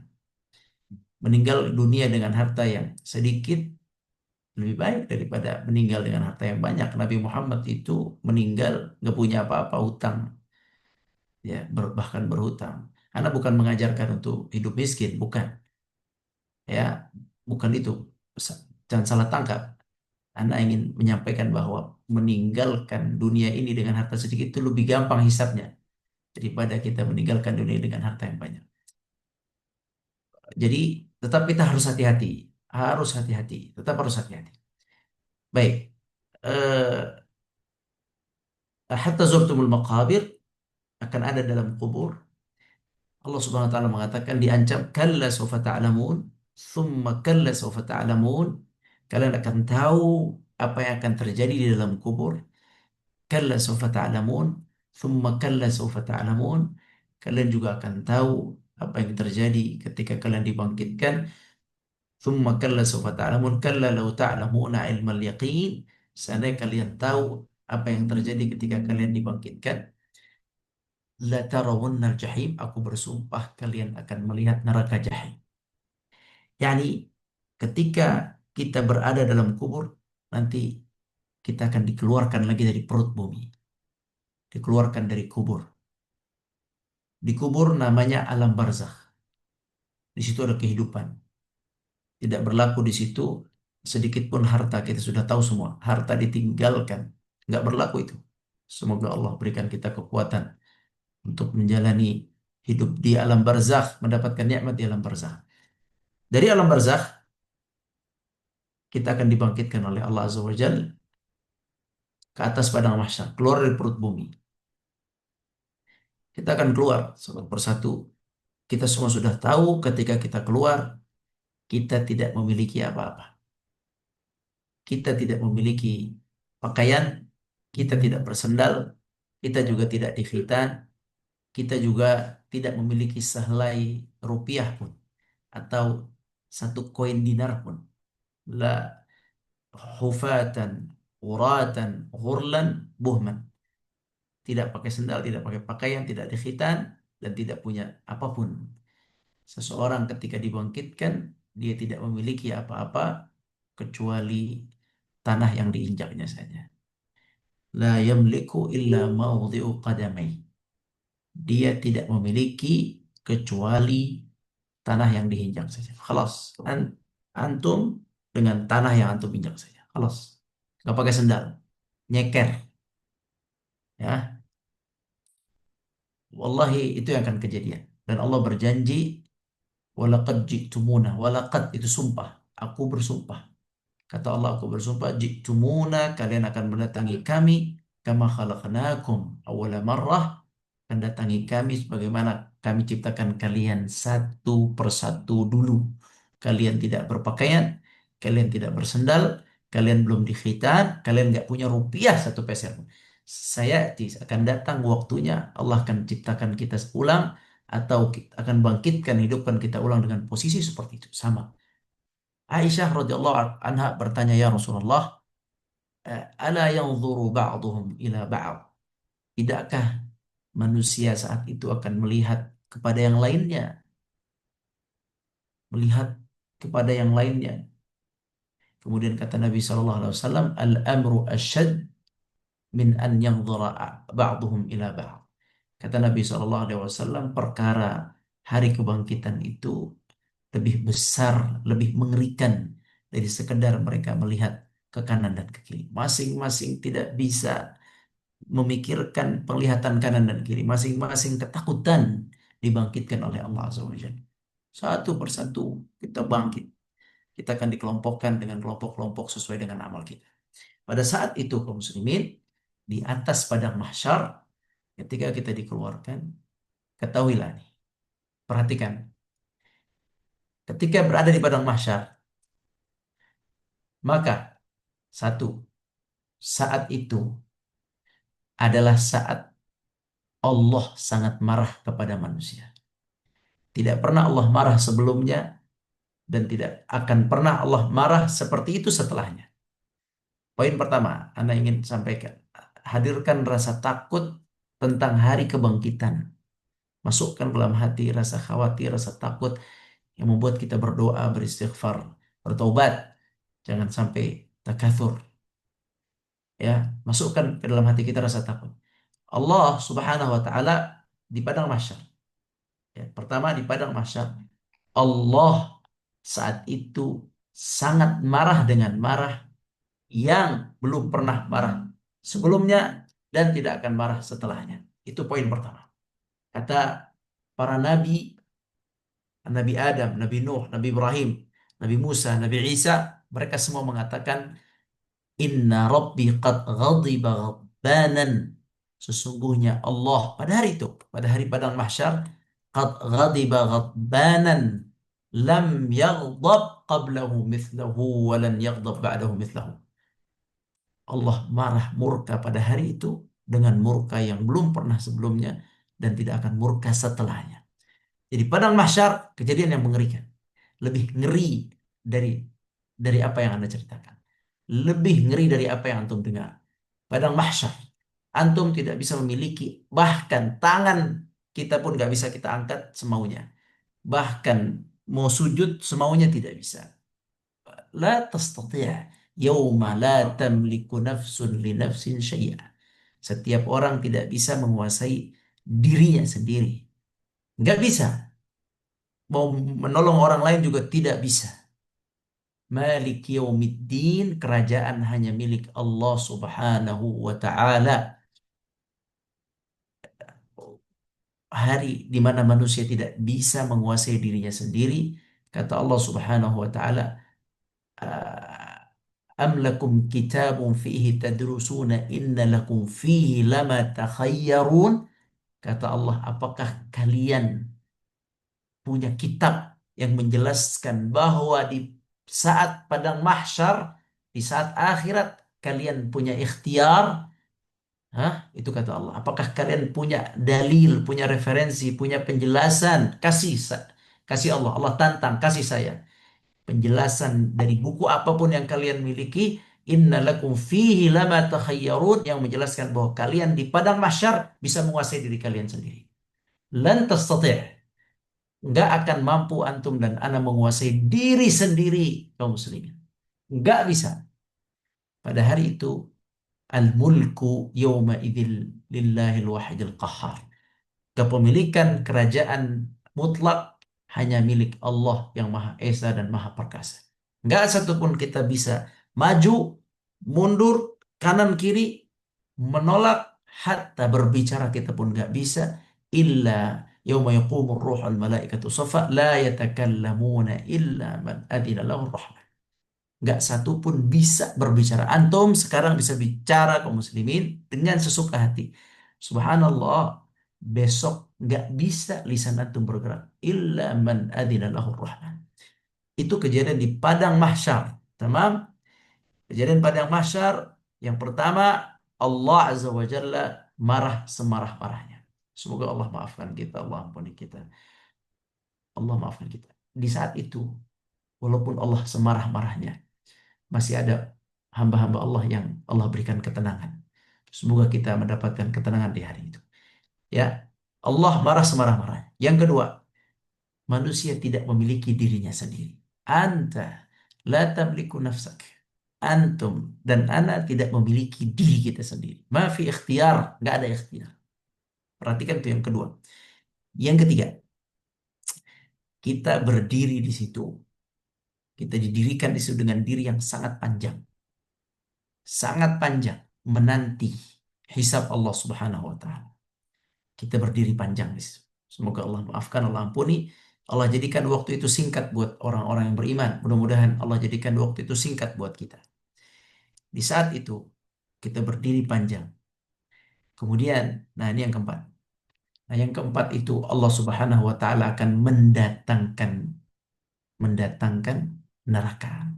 Meninggal dunia dengan harta yang sedikit lebih baik daripada meninggal dengan harta yang banyak. Nabi Muhammad itu meninggal nggak punya apa-apa, hutang, ya bahkan berhutang. Karena bukan mengajarkan untuk hidup miskin, bukan, ya, bukan itu. Sa- Jangan salah tangkap. Anda ingin menyampaikan bahwa meninggalkan dunia ini dengan harta sedikit itu lebih gampang hisapnya daripada kita meninggalkan dunia dengan harta yang banyak. Jadi tetap kita harus hati-hati, harus hati-hati, tetap harus hati-hati. Baik, hatta zurtumul maqabir, akan ada dalam kubur. Allah Subhanahu wa taala mengatakan diancam kalla sawfa ta'lamun, thumma kalla sawfa ta'lamun. Kalian akan tahu apa yang akan terjadi di dalam kubur. Kalla sawfa ta'lamun, thumma kalla sawfa ta'lamun. Kalian juga akan tahu apa yang terjadi ketika kalian dibangkitkan. Thumma kalla sawfa ta'lamun, kalla law ta'lamuna ilmal yaqin. Seandainya kalian tahu apa yang terjadi ketika kalian dibangkitkan, la tarawunnal jahim, aku bersumpah kalian akan melihat neraka jahim. Yani ketika kita berada dalam kubur, nanti kita akan dikeluarkan lagi dari perut bumi, dikeluarkan dari kubur. Di kubur namanya alam barzakh. Di situ ada kehidupan. Tidak berlaku di situ sedikit pun harta. Kita sudah tahu semua. Harta ditinggalkan. Nggak berlaku itu. Semoga Allah berikan kita kekuatan untuk menjalani hidup di alam barzakh, mendapatkan nikmat di alam barzakh. Dari alam barzakh, kita akan dibangkitkan oleh Allah Azza wa Jalla ke atas padang mahsyar, keluar dari perut bumi. Kita akan keluar satu persatu. Kita semua sudah tahu ketika kita keluar, kita tidak memiliki apa-apa. Kita tidak memiliki pakaian, kita tidak bersendal, kita juga tidak dikhitan, kita juga tidak memiliki sehelai rupiah pun atau satu koin dinar pun. La hufatan, uratan, ghurlan, buhman. Tidak pakai sendal, tidak pakai pakaian, tidak dikhitan, dan tidak punya apapun. Seseorang ketika dibangkitkan, dia tidak memiliki apa-apa kecuali tanah yang diinjaknya saja. La yamliku illa mawdhi'u qadamai. Dia tidak memiliki kecuali tanah yang diinjak saja. Khalas. Antum dengan tanah yang antum injak saja. Khalas. Gak pakai sendal. Nyeker. Ya. Wallahi itu yang akan kejadian. Dan Allah berjanji, walaqad ji'tumuna. Walaqad itu sumpah. Aku bersumpah. Kata Allah, aku bersumpah, ji'tumuna, kalian akan mendatangi kami, kama khalaqnakum awwala marrah, akan datangi kami sebagaimana kami ciptakan kalian satu persatu dulu. Kalian tidak berpakaian, kalian tidak bersendal, kalian belum dikhitan, kalian nggak punya rupiah satu peser pun. Saya akan datang waktunya, Allah akan ciptakan kita ulang atau akan bangkitkan, hidupkan kita ulang dengan posisi seperti itu. Sama. Aisyah radhiyallahu anha bertanya, ya Rasulullah, ala yanzuru ba'duhum ila ba'd. Tidakkah manusia saat itu akan melihat kepada yang lainnya, melihat kepada yang lainnya. Kemudian kata Nabi Shallallahu Alaihi Wasallam, al-amru asyad min an yanzura ba'duhum ila ba'd. Kata Nabi Shallallahu Alaihi Wasallam, perkara hari kebangkitan itu lebih besar, lebih mengerikan dari sekedar mereka melihat ke kanan dan ke kiri. Masing-masing tidak bisa memikirkan penglihatan kanan dan kiri. Masing-masing ketakutan dibangkitkan oleh Allah Azza wa Jalla. Satu persatu kita bangkit. Kita akan dikelompokkan dengan kelompok-kelompok sesuai dengan amal kita. Pada saat itu kaum muslimin, di atas padang mahsyar, ketika kita dikeluarkan, ketahuilah nih, perhatikan. Ketika berada di padang mahsyar, maka satu, saat itu adalah saat Allah sangat marah kepada manusia. Tidak pernah Allah marah sebelumnya dan tidak akan pernah Allah marah seperti itu setelahnya. Poin pertama, Anda ingin sampaikan. hadirkan rasa takut tentang hari kebangkitan. Masukkan dalam hati rasa khawatir, rasa takut yang membuat kita berdoa, beristighfar, bertobat. Jangan sampai takatsur. Ya, masukkan ke dalam hati kita rasa takut. Allah Subhanahu wa taala di padang mahsyar. Ya, pertama di padang mahsyar, Allah saat itu sangat marah dengan marah yang belum pernah marah sebelumnya dan tidak akan marah setelahnya. Itu poin pertama. Kata para nabi, Nabi Adam, Nabi Nuh, Nabi Ibrahim, Nabi Musa, Nabi Isa, mereka semua mengatakan Inna Rabbi qad ghadiba ghadbanan. Sesungguhnya Allah pada hari itu, pada hari padang mahsyar, qad ghadiba ghadbanan lam yaghdab qablahu mithlahu wa lan yaghdab ba'dahu mithlahu. Allah marah murka pada hari itu dengan murka yang belum pernah sebelumnya dan tidak akan murka setelahnya. Jadi padang mahsyar kejadian yang mengerikan, lebih ngeri dari apa yang Anda ceritakan. Lebih ngeri dari apa yang antum dengar. Padang mahsyar, antum tidak bisa memiliki, bahkan tangan kita pun nggak bisa kita angkat semaunya. Bahkan mau sujud semaunya tidak bisa. La tastati' yauma la tamliku nafsun li nafsin syai'a. Setiap orang tidak bisa menguasai dirinya sendiri. Nggak bisa. Mau menolong orang lain juga tidak bisa. Malik Yaumiddin, kerajaan hanya milik Allah Subhanahu wa taala. Hari di mana manusia tidak bisa menguasai dirinya sendiri, kata Allah Subhanahu wa taala, Am lakum kitabun fihi tadrusuna inna lakum fihi lama takhayyarun. Kata Allah, apakah kalian punya kitab yang menjelaskan bahwa di saat padang mahsyar, di saat akhirat kalian punya ikhtiar? Hah? Itu kata Allah. Apakah kalian punya dalil, punya referensi, punya penjelasan? Kasih Allah. Allah tantang, kasih saya penjelasan dari buku apapun yang kalian miliki. Inna lakum fihi lama takhayyarun, yang menjelaskan bahwa kalian di padang mahsyar bisa menguasai diri kalian sendiri. Lan tastati'. Nggak akan mampu antum dan ana menguasai diri sendiri, kaum muslimin. Nggak bisa. Pada hari itu, al-mulku yawma idzil lillahil wahidil qahhar. Kepemilikan kerajaan mutlak hanya milik Allah yang Maha Esa dan Maha Perkasa. Nggak satupun kita bisa maju, mundur, kanan kiri, menolak, hatta berbicara kita pun nggak bisa. Illa yawma yaqumur ruh al malaikatu safa la yatakallamuna illa man adina lahu rahman. Nggak satu pun bisa berbicara. Antum sekarang bisa bicara kaum muslimin dengan sesuka hati. Subhanallah, besok nggak bisa lisan antum bergerak. Illa man adina lahu rahman. Itu kejadian di padang mahsyar. Tamam? Kejadian padang mahsyar yang pertama, Allah Azza wa Jalla marah semarah-marahnya. Semoga Allah maafkan kita, Allah ampuni kita. Allah maafkan kita. Di saat itu, walaupun Allah semarah-marahnya, masih ada hamba-hamba Allah yang Allah berikan ketenangan. Semoga kita mendapatkan ketenangan di hari itu. Ya, Allah marah semarah-marahnya. Yang kedua, manusia tidak memiliki dirinya sendiri. Anta la tamliku nafsak. Antum dan ana tidak memiliki diri kita sendiri. Mafi ikhtiar, nggak ada ikhtiar. Perhatikan itu yang kedua. Yang ketiga, kita berdiri di situ. Kita didirikan di situ dengan diri yang sangat panjang. Sangat panjang menanti hisab Allah Subhanahu wa taala. Kita berdiri panjang di situ. Semoga Allah maafkan, Allah ampuni. Allah jadikan waktu itu singkat buat orang-orang yang beriman. Mudah-mudahan Allah jadikan waktu itu singkat buat kita. Di saat itu kita berdiri panjang. Kemudian, nah ini yang keempat. Nah, yang keempat itu Allah Subhanahu wa taala akan mendatangkan neraka.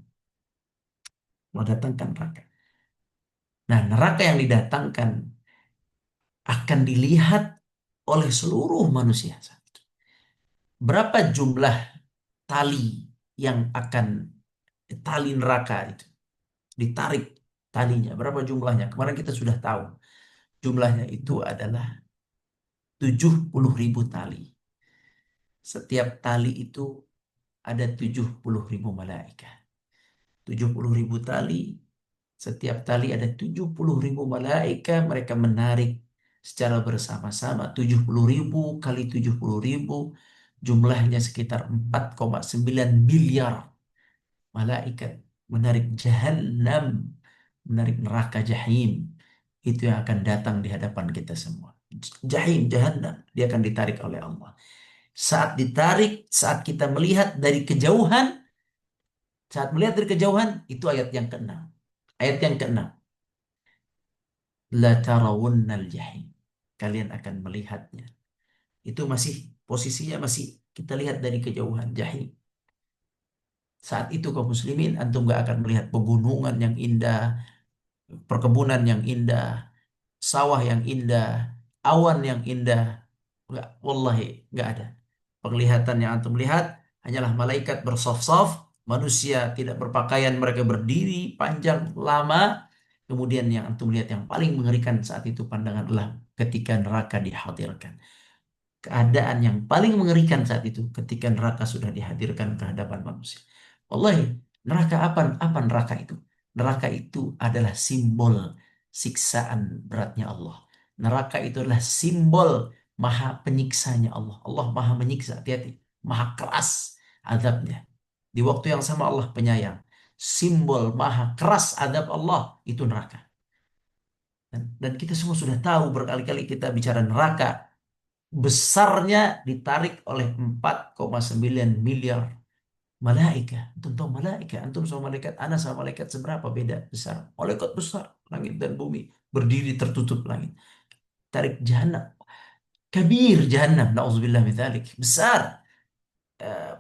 Mendatangkan neraka. Nah, neraka yang didatangkan akan dilihat oleh seluruh manusia. Berapa jumlah tali yang akan tali neraka itu ditarik talinya? Berapa jumlahnya? Kemarin kita sudah tahu. Jumlahnya itu adalah 70.000 tali. Setiap tali itu ada 70.000 malaikat. 70.000 tali, setiap tali ada 70.000 malaikat, mereka menarik secara bersama-sama. 70.000 kali 70.000, jumlahnya sekitar 4,9 miliar malaikat menarik jahanam, menarik neraka jahim. Itu yang akan datang di hadapan kita semua. Jahim, jahanam, dia akan ditarik oleh Allah. Saat ditarik, saat kita melihat dari kejauhan, saat melihat dari kejauhan, itu ayat yang keenam. Ayat yang keenam. La tarawunnal jahim. Kalian akan melihatnya. Itu masih, posisinya masih kita lihat dari kejauhan jahim. Saat itu kaum muslimin, antum gak akan melihat pegunungan yang indah, perkebunan yang indah, sawah yang indah, awan yang indah. Enggak, wallahi enggak ada. Penglihatan yang antum lihat hanyalah malaikat bersaf-saf, manusia tidak berpakaian, mereka berdiri panjang lama. Kemudian yang antum lihat yang paling mengerikan saat itu pandangan adalah ketika neraka dihadirkan. Keadaan yang paling mengerikan saat itu ketika neraka sudah dihadirkan ke hadapan manusia. Wallahi, neraka apa? Apa neraka itu? Neraka itu adalah simbol siksaan beratnya Allah. Neraka itu adalah simbol maha penyiksanya Allah. Allah maha menyiksa, hati-hati. Maha keras azabnya. Di waktu yang sama Allah penyayang. Simbol maha keras azab Allah itu neraka. Dan kita semua sudah tahu berkali-kali kita bicara neraka. Besarnya ditarik oleh 4,9 miliar malaikat. Antum tahu malaikat, antum sama malaikat, ana sama malaikat seberapa beda besar. Malaikat besar, langit dan bumi berdiri tertutup langit. Tarik jahanam, kabir jahanam, nauzubillah min dzalik. Besar.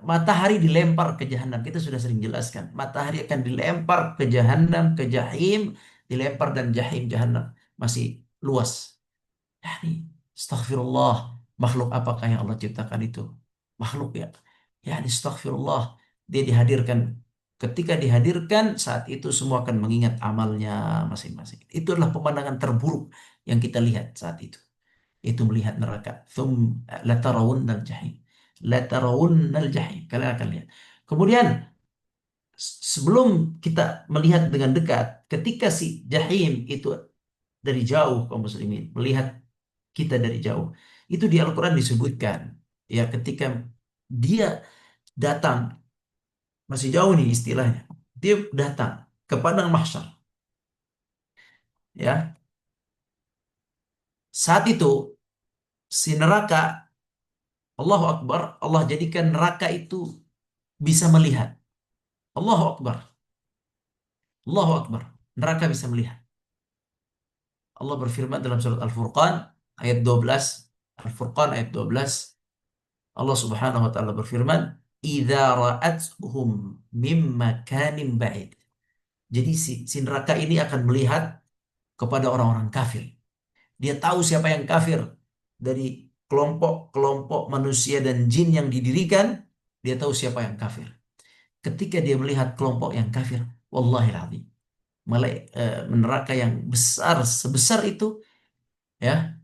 Matahari dilempar ke jahanam. Kita sudah sering jelaskan. Matahari akan dilempar ke jahanam, ke jahim, dilempar dan jahim jahanam masih luas. Yani, astagfirullah. Makhluk apakah yang Allah ciptakan itu? Makhluk ya. Yani, astagfirullah. Dia dihadirkan. Ketika dihadirkan, saat itu semua akan mengingat amalnya masing-masing. Itu adalah pemandangan terburuk yang kita lihat saat itu. Itu melihat neraka. Latarawunnal jahim. Latarawunnal jahim. Kalian akan lihat. Kemudian, sebelum kita melihat dengan dekat, ketika si jahim itu dari jauh kaum muslimin melihat kita dari jauh. Itu di Al-Quran disebutkan. Ya, ketika dia datang, masih jauh nih istilahnya. Dia datang ke padang mahsyar. Ya, saat itu si neraka, Allahu Akbar, Allah jadikan neraka itu bisa melihat. Allahu Akbar. Allahu Akbar. Neraka bisa melihat. Allah berfirman dalam surat Al-Furqan ayat 12. Al-Furqan ayat 12. Allah Subhanahu wa taala berfirman, "Idza ra'athum mim makanin ba'id." Jadi si neraka ini akan melihat kepada orang-orang kafir. Dia tahu siapa yang kafir dari kelompok-kelompok manusia dan jin yang didirikan, dia tahu siapa yang kafir. Ketika dia melihat kelompok yang kafir, wallahi alazim, neraka yang besar sebesar itu, ya,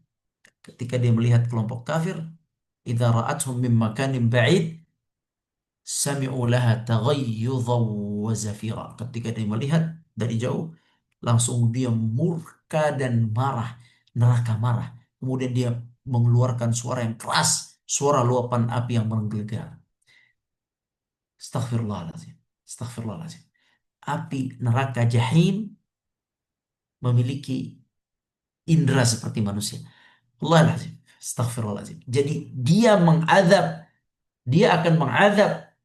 ketika dia melihat kelompok kafir, idza ra'athum mim makanin ba'id sami'u laha taghayyudhan wa zafira. Ketika dia melihat dari jauh, langsung dia murka dan marah. Neraka marah. Kemudian dia mengeluarkan suara yang keras, suara luapan api yang menggelegar. Astaghfirullahaladzim. Astaghfirullahaladzim. Api neraka jahim memiliki indera seperti manusia. Allahul Astaghfirullahaladzim. Jadi dia mengadab, dia akan mengadab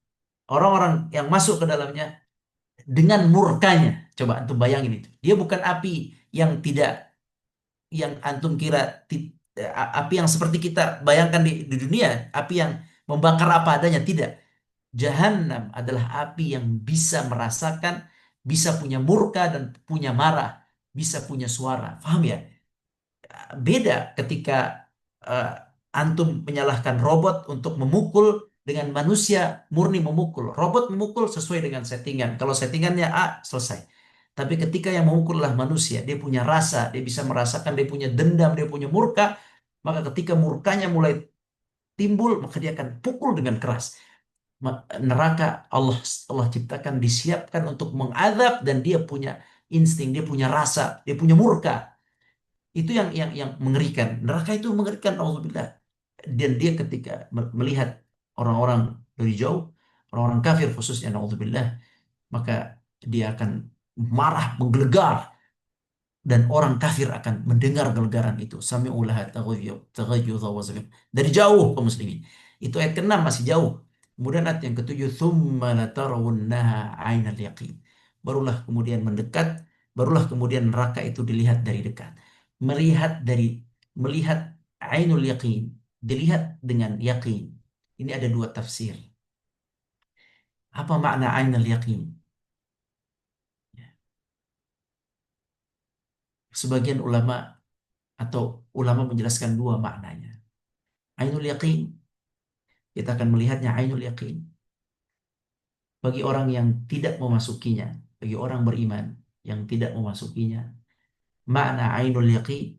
orang-orang yang masuk ke dalamnya dengan murkanya. Coba antum bayangin itu. Dia bukan api yang tidak, yang antum kira api yang seperti kita bayangkan di dunia, api yang membakar apa adanya, tidak. Jahanam adalah api yang bisa merasakan, bisa punya murka dan punya marah, bisa punya suara. Paham ya? Beda ketika eh, antum menyalahkan robot untuk memukul dengan manusia murni memukul. Robot memukul sesuai dengan settingan. Kalau settingannya A, selesai. Tapi ketika yang memukullah manusia, dia punya rasa, dia bisa merasakan, dia punya dendam, dia punya murka, maka ketika murkanya mulai timbul, maka dia akan pukul dengan keras. Neraka Allah ciptakan disiapkan untuk mengadab dan dia punya insting, dia punya rasa, dia punya murka. Itu yang mengerikan. Neraka itu mengerikan, auzubillah. Dan dia ketika melihat orang-orang dari jauh, orang-orang kafir khususnya, naudzubillah, maka dia akan marah, menggelegar, dan orang kafir akan mendengar gelegaran itu. Sami'u laha taghayyudha wa zafir. Dari jauh kaum muslimin. Itu ayat ke-6 masih jauh. Kemudian ayat yang ke-7, thumma latarawunnaha 'ainal yaqin. Barulah kemudian mendekat, barulah kemudian neraka itu dilihat dari dekat. Melihat ainul yaqin, dilihat dengan yakin. Ini ada dua tafsir. Apa makna ainul yaqin? Sebagian ulama atau ulama menjelaskan dua maknanya. Ainul yaqin, kita akan melihatnya ainul yaqin. Bagi orang yang tidak memasukinya, bagi orang beriman yang tidak memasukinya, makna ainul yaqin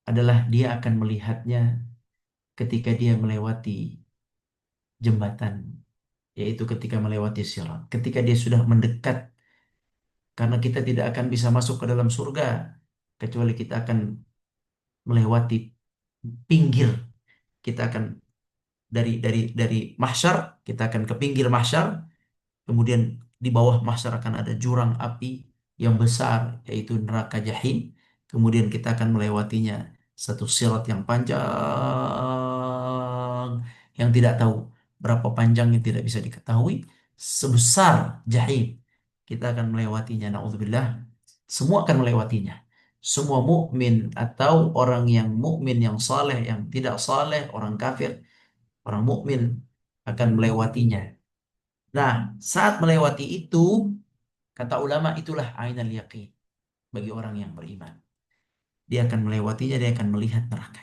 adalah dia akan melihatnya ketika dia melewati jembatan, yaitu ketika melewati sirat. Ketika dia sudah mendekat, karena kita tidak akan bisa masuk ke dalam surga, kecuali kita akan melewati pinggir. Kita akan dari mahsyar, kita akan ke pinggir mahsyar. Kemudian di bawah mahsyar akan ada jurang api yang besar, yaitu neraka Jahim. Kemudian kita akan melewatinya satu sirat yang panjang, yang tidak tahu berapa panjangnya, tidak bisa diketahui. Sebesar Jahim. Kita akan melewatinya, naudzubillah. Semua akan melewatinya. Semua mukmin atau orang yang mukmin, yang saleh, yang tidak saleh, orang kafir, orang mukmin akan melewatinya. Nah, saat melewati itu, kata ulama, itulah ainal yaqin bagi orang yang beriman. Dia akan melewatinya, dia akan melihat neraka.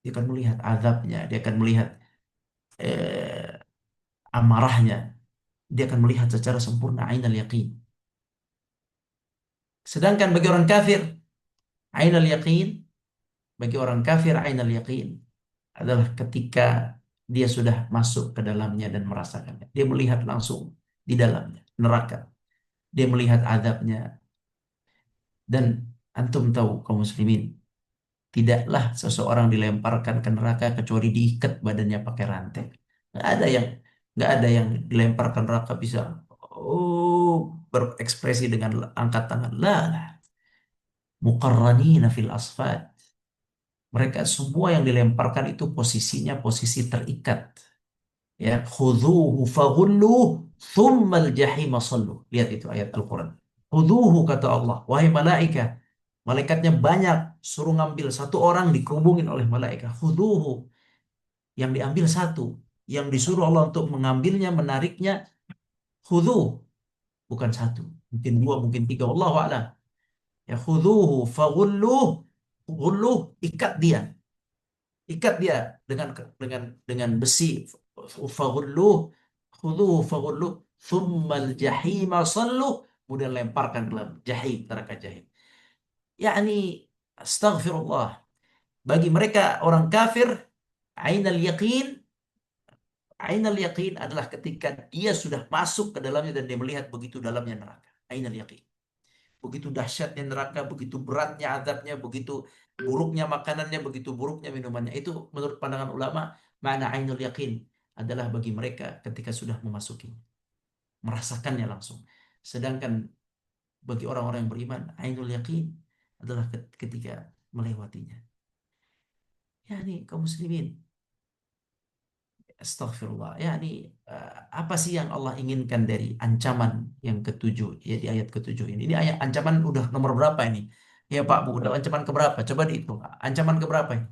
Dia akan melihat azabnya, dia akan melihat amarahnya. Dia akan melihat secara sempurna ainal yaqin. Sedangkan bagi orang kafir, ainal yaqin, bagi orang kafir ainal yaqin adalah ketika dia sudah masuk ke dalamnya dan merasakannya. Dia melihat langsung di dalamnya, neraka. Dia melihat azabnya. Dan antum tahu kaum muslimin, tidaklah seseorang dilemparkan ke neraka kecuali diikat badannya pakai rantai. Nggak ada yang nggak ada yang dilempar ke neraka bisa oh berekspresi dengan angkat tangan. Lah, lah. Muqarranina fil asfad. Mereka semua yang dilemparkan itu posisinya posisi terikat. Ya, khudhuhu faghulluh thummal jahima sallu. Lihat itu ayat Al-Qur'an. Khudhuhu kata Allah, wahai malaikat. Malaikatnya banyak, suruh ngambil satu orang dikerubungin oleh malaikat. Khudhuhu, yang diambil satu, yang disuruh Allah untuk mengambilnya, menariknya, khudhu, bukan satu, mungkin dua, mungkin tiga, wallahu a'lam. Ya khudhuhu faghulluh, ghulluh, ikat dia, ikat dia dengan besi, faghulluh, khudhuhu faghulluh, thummal jahima sallu, kemudian lemparkan ke dalam jahim, neraka jahim. Yakni astagfirullah, bagi mereka orang kafir, ainal yaqin, ainal yaqin adalah ketika dia sudah masuk ke dalamnya dan dia melihat begitu dalamnya neraka. Ainal yaqin. Begitu dahsyatnya neraka, begitu beratnya azabnya, begitu buruknya makanannya, begitu buruknya minumannya. Itu menurut pandangan ulama, makna ainul yaqin adalah bagi mereka ketika sudah memasuki, merasakannya langsung. Sedangkan bagi orang-orang yang beriman, ainul yaqin adalah ketika melewatinya. Ya ini kaum muslimin, Astaghfirullah. Ya, ini apa sih yang Allah inginkan dari ancaman yang ketujuh ya di ayat ketujuh ini? Ini ayat ancaman udah nomor berapa ini? Ya Pak Bu, udah ancaman keberapa? Coba dihitung. Ancaman keberapa ini?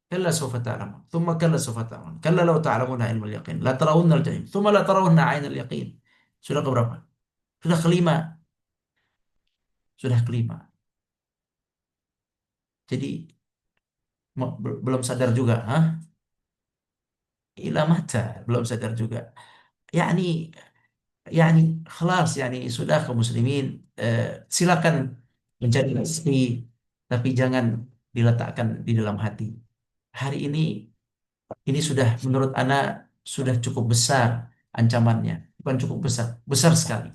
Kalla sawfa ta'lamun. Thumma kalla sawfa ta'lamun. Kalla law ta'lamuna ilmal yaqin. La tarawunna al-jahim. Thumma la tarawunna 'ainal yaqin. Sudah keberapa? Sudah kelima. Sudah kelima. Jadi belum sadar juga, hah? Ila mata, belum sadar juga. Yakni yani khalas yani sudah kaum muslimin, eh, silakan mencari rezeki tapi jangan diletakkan di dalam hati. Hari ini sudah menurut Ana sudah cukup besar ancamannya, bukan cukup besar, besar sekali.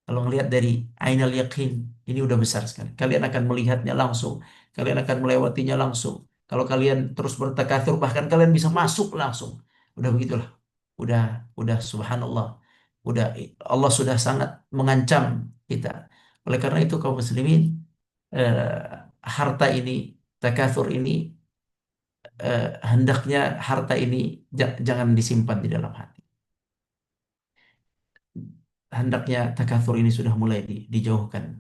Kalau melihat dari ainal yakin, ini udah besar sekali. Kalian akan melihatnya langsung. Kalian akan melewatinya langsung. Kalau kalian terus bertakatsur, bahkan kalian bisa masuk langsung. Udah begitulah. Udah, udah subhanallah. Udah, Allah sudah sangat mengancam kita. Oleh karena itu kaum muslimin, harta ini, takatsur ini, hendaknya harta ini jangan disimpan di dalam hati. Hendaknya takatsur ini sudah mulai dijauhkan.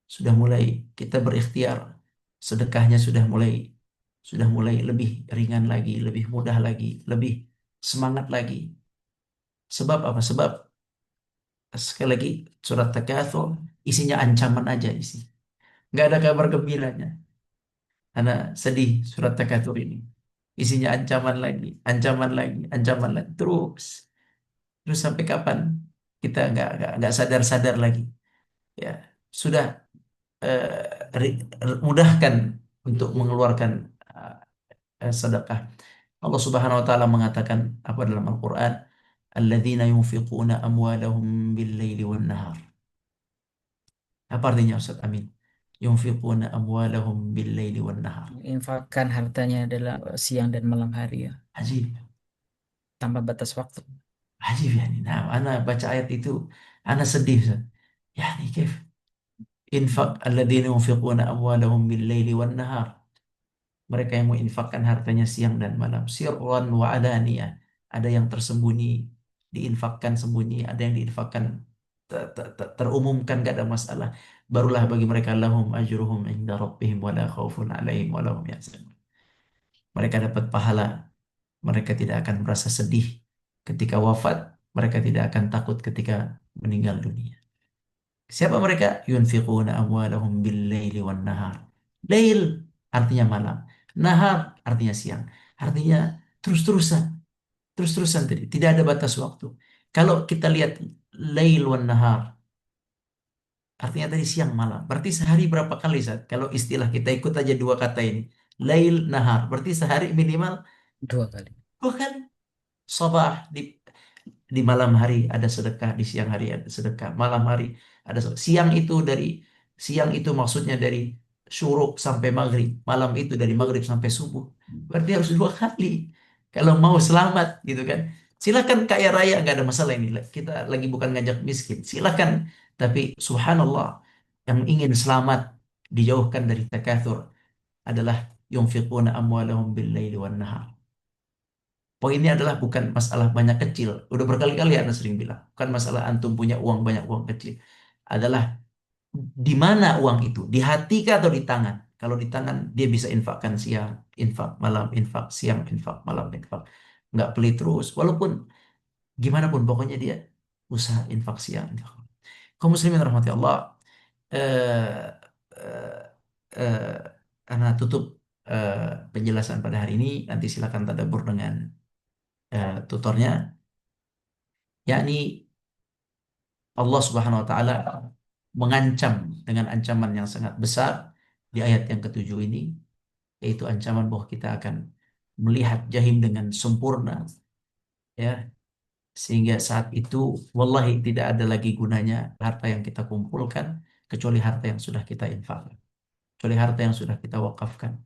Sudah mulai kita berikhtiar, sedekahnya sudah mulai lebih ringan lagi, lebih mudah lagi, lebih semangat lagi. Sebab apa? Sebab sekali lagi surat Takatsur isinya ancaman aja isi. Nggak ada kabar gembiranya. Karena sedih surat Takatsur ini. Isinya ancaman lagi, ancaman lagi, ancaman lagi. Terus sampai kapan kita nggak sadar-sadar lagi. Ya, sudah, eh, mudahkan untuk mengeluarkan sedekah. Allah Subhanahu wa taala mengatakan apa dalam Al-Qur'an? Alladzina yunfiquna amwalahum bil-laili wan-nahar. Apa artinya Ustaz Amin? Yunfiquna amwalahum bil-laili wan-nahar. Infakkan hartanya adalah siang dan malam hari ya, Ajib. tanpa batas waktu. Ajib ya. Nah, ana baca ayat itu, ana sedih Ustaz. Yani kif? Infaq alladzina yunfiquna amwalahum bil-laili wan-nahar. Mereka yang menginfakkan hartanya siang dan malam. Sirran wa alaniyah. Ada yang tersembunyi, diinfakkan sembunyi. Ada yang diinfakkan terumumkan, gak ada masalah. Barulah bagi mereka lahum ajruhum inda rabbihim wala khaufun alaihim wala hum yahzanun. Mereka dapat pahala. Mereka tidak akan merasa sedih ketika wafat. Mereka tidak akan takut ketika meninggal dunia. Siapa mereka? Yunfiquna amwalahum bil laili wan nahar. Lail artinya malam. Nahar artinya siang. Artinya terus-terusan. Terus-terusan tadi. Tidak ada batas waktu. Kalau kita lihat lail wan nahar, artinya tadi siang malam. Berarti sehari berapa kali, Zat? Kalau istilah kita ikut aja dua kata ini. Lail nahar. Berarti sehari minimal 2 kali. dua kali. Sabah di malam hari ada sedekah, di siang hari ada sedekah, malam hari ada sedekah. Siang itu maksudnya dari syuruk sampai maghrib, malam itu dari maghrib sampai subuh. Berarti harus dua kali. Kalau mau selamat gitu kan. Silakan kaya raya nggak ada masalah ini. Kita lagi bukan ngajak miskin. Silakan. Tapi subhanallah, yang ingin selamat dijauhkan dari takatsur adalah yunfiquna amwalahum bil laili wan nahar. Poinnya adalah bukan masalah banyak kecil. Udah berkali-kali Anda sering bilang. Bukan masalah antum punya uang banyak, uang kecil. Adalah di mana uang itu? Di hati kah atau di tangan? Kalau di tangan, dia bisa infakkan siang, infak malam, infak siang, infak malam, infak. Nggak pelit terus. Walaupun gimana pun, pokoknya dia usaha infak siang, infak malam. Kaum muslimin rahmati Allah. Eh, eh, eh, karena tutup eh, penjelasan pada hari ini, nanti silakan tadabbur dengan tutornya, yakni Allah Subhanahu wa taala mengancam dengan ancaman yang sangat besar di ayat yang ketujuh ini, yaitu ancaman bahwa kita akan melihat jahim dengan sempurna, ya, sehingga saat itu wallahi tidak ada lagi gunanya harta yang kita kumpulkan kecuali harta yang sudah kita infakkan, kecuali harta yang sudah kita wakafkan.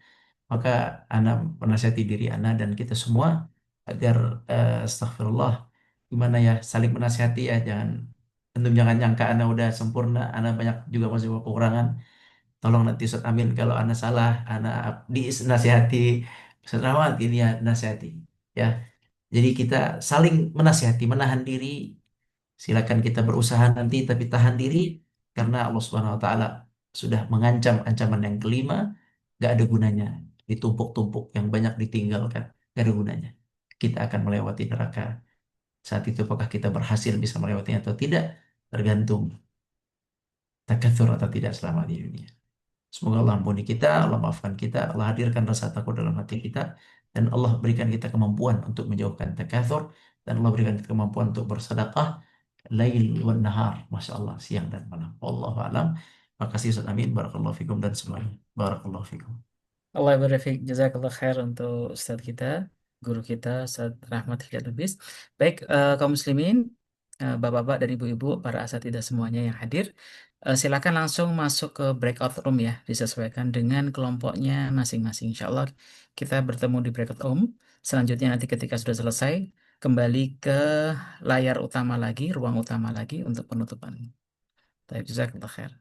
Maka ana menasihati diri ana dan kita semua agar astagfirullah, gimana ya, saling menasihati ya, jangan nyangka ana udah sempurna, ana banyak juga masih kekurangan. Tolong nanti Ustaz Amin kalau ana salah, ana dinasihati, Ustaz Rahmat ini ya nasihati, ya. Jadi kita saling menasihati, menahan diri. Silakan kita berusaha nanti tapi tahan diri, karena Allah Subhanahu wa taala sudah mengancam ancaman yang kelima, gak ada gunanya ditumpuk-tumpuk yang banyak ditinggalkan, gak ada gunanya. Kita akan melewati neraka. Saat itu apakah kita berhasil bisa melewatinya atau tidak, tergantung takatsur atau tidak selama di dunia. Semoga Allah ampuni kita, Allah maafkan kita, Allah hadirkan rasa takut dalam hati kita, dan Allah berikan kita kemampuan untuk menjauhkan takatsur, dan Allah berikan kita kemampuan untuk bersedekah, lail wan nahar, masya Allah, siang dan malam. Wallahu alam. Makasih Ustaz Amin, barakallahu fikum dan semuanya. Barakallahu fikum. Allah barik fiik. Jazakallah khair untuk Ustadz kita, guru kita, Ustadz Rahmat Hidayat Lubis. Baik, kaum muslimin, bapak-bapak dan ibu-ibu, para asatidzah semuanya yang hadir, silakan langsung masuk ke breakout room ya, disesuaikan dengan kelompoknya masing-masing. Insya Allah kita bertemu di breakout room. Selanjutnya nanti ketika sudah selesai, kembali ke layar utama lagi, ruang utama lagi untuk penutupan. Baik, jazakallah khair.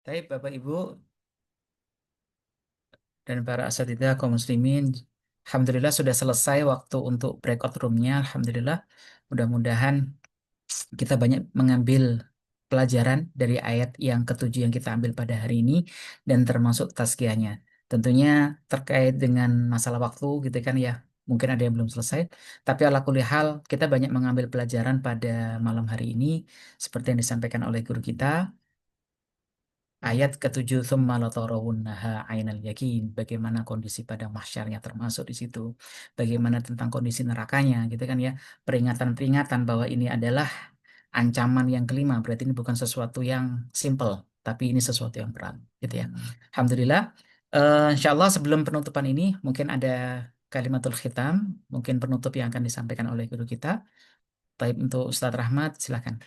Tapi Bapak Ibu dan para asatidzah kaum muslimin, alhamdulillah sudah selesai waktu untuk breakout roomnya. Alhamdulillah, mudah-mudahan kita banyak mengambil pelajaran dari ayat yang ketujuh yang kita ambil pada hari ini dan termasuk tazkiyahnya. Tentunya terkait dengan masalah waktu gitu kan ya. Mungkin ada yang belum selesai, tapi ala kulli hal kita banyak mengambil pelajaran pada malam hari ini seperti yang disampaikan oleh guru kita. Ayat ketujuh tsumma latarawunnaha ainal yakin, bagaimana kondisi pada mahsyarnya termasuk di situ. Bagaimana tentang kondisi nerakanya gitu kan ya. Peringatan-peringatan bahwa ini adalah ancaman yang kelima, berarti ini bukan sesuatu yang simple, tapi ini sesuatu yang berat gitu ya. Alhamdulillah. Insya Allah sebelum penutupan ini mungkin ada kalimatul khitam, mungkin penutup yang akan disampaikan oleh guru kita. Baik untuk Ustadz Rahmat, silakan.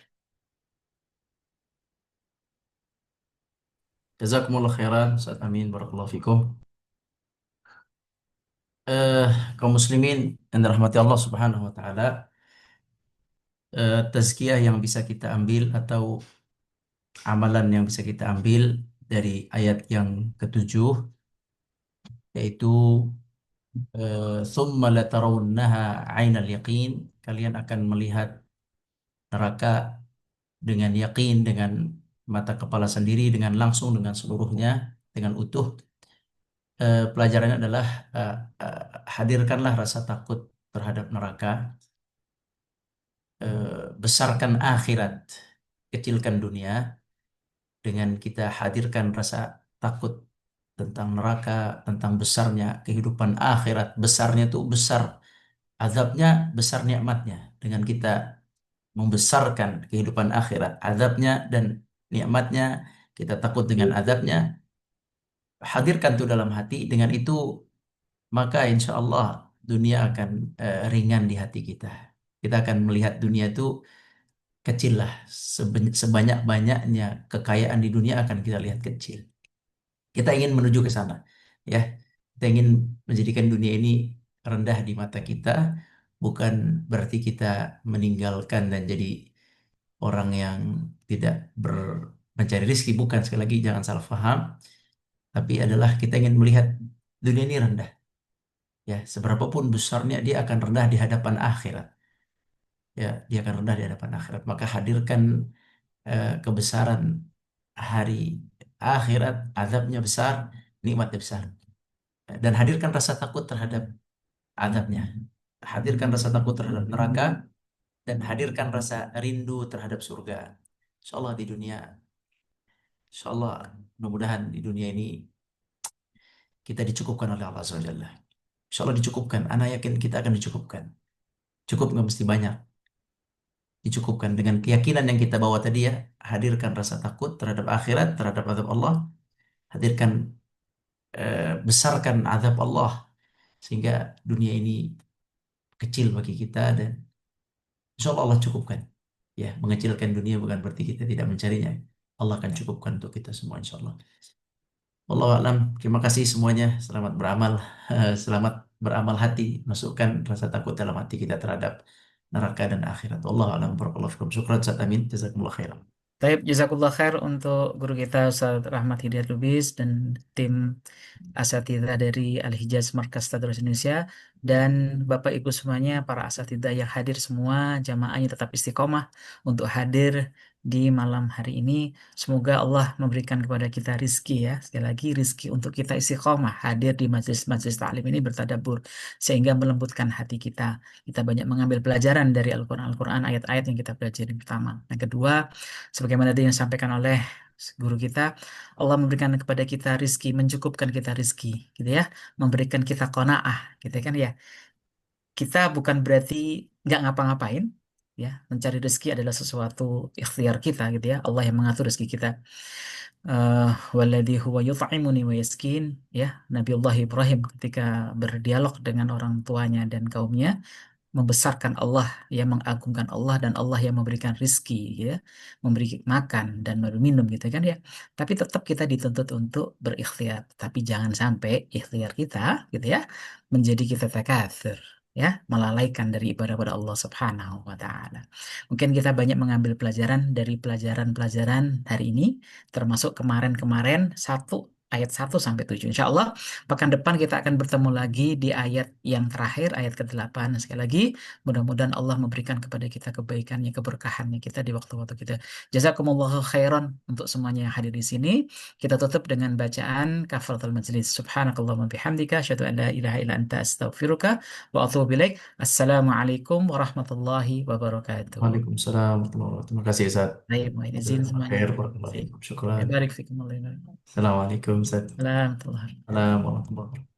Jazakumullah khairan, Ustaz Amin, barakallahu fikum. Eh, Kaum muslimin yang dirahmati Allah Subhanahu wa taala, tazkiyah yang bisa kita ambil atau amalan yang bisa kita ambil dari ayat yang ketujuh yaitu thumma latarawunnaha ainal yaqin, kalian akan melihat neraka dengan yakin, dengan mata kepala sendiri, dengan langsung, dengan seluruhnya, dengan utuh. Pelajarannya adalah eh, eh, hadirkanlah rasa takut terhadap neraka, besarkan akhirat, kecilkan dunia, dengan kita hadirkan rasa takut tentang neraka, tentang besarnya kehidupan akhirat, besarnya itu besar azabnya, besar nikmatnya. Dengan kita membesarkan kehidupan akhirat, azabnya dan nikmatnya, kita takut dengan azabnya, hadirkan itu dalam hati. Dengan itu maka insya Allah dunia akan ringan di hati kita. Kita akan melihat dunia itu kecil lah. Sebanyak-banyaknya kekayaan di dunia akan kita lihat kecil. Kita ingin menuju ke sana, ya. Kita ingin menjadikan dunia ini rendah di mata kita, bukan berarti kita meninggalkan dan jadi orang yang tidak mencari rezeki, bukan. Sekali lagi jangan salah paham, tapi adalah kita ingin melihat dunia ini rendah, ya. Seberapapun besarnya dia akan rendah di hadapan akhirat, ya. Dia akan rendah di hadapan akhirat. Maka hadirkan kebesaran hari akhirat, azabnya besar, nikmatnya besar. Dan hadirkan rasa takut terhadap azabnya. Hadirkan rasa takut terhadap neraka dan hadirkan rasa rindu terhadap surga. Insya Allah di dunia, insya Allah mudah-mudahan di dunia ini kita dicukupkan oleh Allah SWT. Insya Allah dicukupkan. Anak yakin kita akan dicukupkan. Cukup nggak mesti banyak. Dicukupkan dengan keyakinan yang kita bawa tadi, ya. Hadirkan rasa takut terhadap akhirat, terhadap azab Allah. Hadirkan, besarkan azab Allah sehingga dunia ini kecil bagi kita, dan insya Allah Allah cukupkan. Ya, mengecilkan dunia bukan berarti kita tidak mencarinya. Allah akan cukupkan untuk kita semua insya Allah. Wallahu a'lam. Terima kasih semuanya. Selamat beramal. Selamat beramal hati. Masukkan rasa takut dalam hati kita terhadap neraka dan akhirat. Wallahu a'lam. Barakallahu fikum. Syukran Ustaz Amin. Jazakumullah khairan. Baik, jazakallah khair untuk guru kita Ustaz Rahmat Hidayat Lubis dan tim asatidzah dari Al-Hijaz Markas Tadros Indonesia dan Bapak Ibu semuanya, para asatidzah yang hadir semua, jamaahnya tetap istiqomah untuk hadir di malam hari ini. Semoga Allah memberikan kepada kita rizki ya, sekali lagi rizki untuk kita istiqomah hadir di majelis-majelis taklim ini bertadabbur sehingga melembutkan hati kita. Kita banyak mengambil pelajaran dari Al-Quran, ayat-ayat yang kita pelajari pertama. Yang kedua, sebagaimana tadi yang disampaikan oleh guru kita, Allah memberikan kepada kita rizki, mencukupkan kita rizki, gitu ya, memberikan kita qanaah, gitu kan ya. Kita bukan berarti nggak ngapa-ngapain, ya. Mencari rezeki adalah sesuatu ikhtiar kita, gitu ya. Allah yang mengatur rezeki kita. Walladzi huwa yut'imuni wa yaskin, ya. Nabiullah Ibrahim ketika berdialog dengan orang tuanya dan kaumnya, membesarkan Allah, ya, mengagungkan Allah dan Allah yang memberikan rizki, ya, memberi makan dan minum gitu kan ya. Tapi tetap kita dituntut untuk berikhtiar. Tapi jangan sampai ikhtiar kita gitu ya menjadi kita takatsur. ya, melalaikan dari ibadah pada Allah Subhanahu wa taala. Mungkin kita banyak mengambil pelajaran dari pelajaran-pelajaran hari ini, termasuk kemarin-kemarin ayat 1 sampai 7. Insya Allah pekan depan kita akan bertemu lagi di ayat yang terakhir, ayat ke-8. Sekali lagi, mudah-mudahan Allah memberikan kepada kita kebaikannya, keberkahannya kita di waktu-waktu kita. Jazakumullahu khairan untuk semuanya yang hadir di sini. Kita tutup dengan bacaan kafaratul majlis. Subhanakallahumma bihamdika asyhadu an la ilaha illa anta astaghfiruka wa atubu ilaik. Assalamualaikum warahmatullahi wabarakatuh. Waalaikumsalam warahmatullahi wabarakatuh. Terima kasih Ustaz. Baik, mohon izin Jazakallahu semuanya. khair. Baik. Barakallahu fikum. Syukran. Barik fikum. Assalamualaikum Ustaz. Warahmatullahi wabarakatuh. Assalamualaikum warahmatullahi wabarakatuh.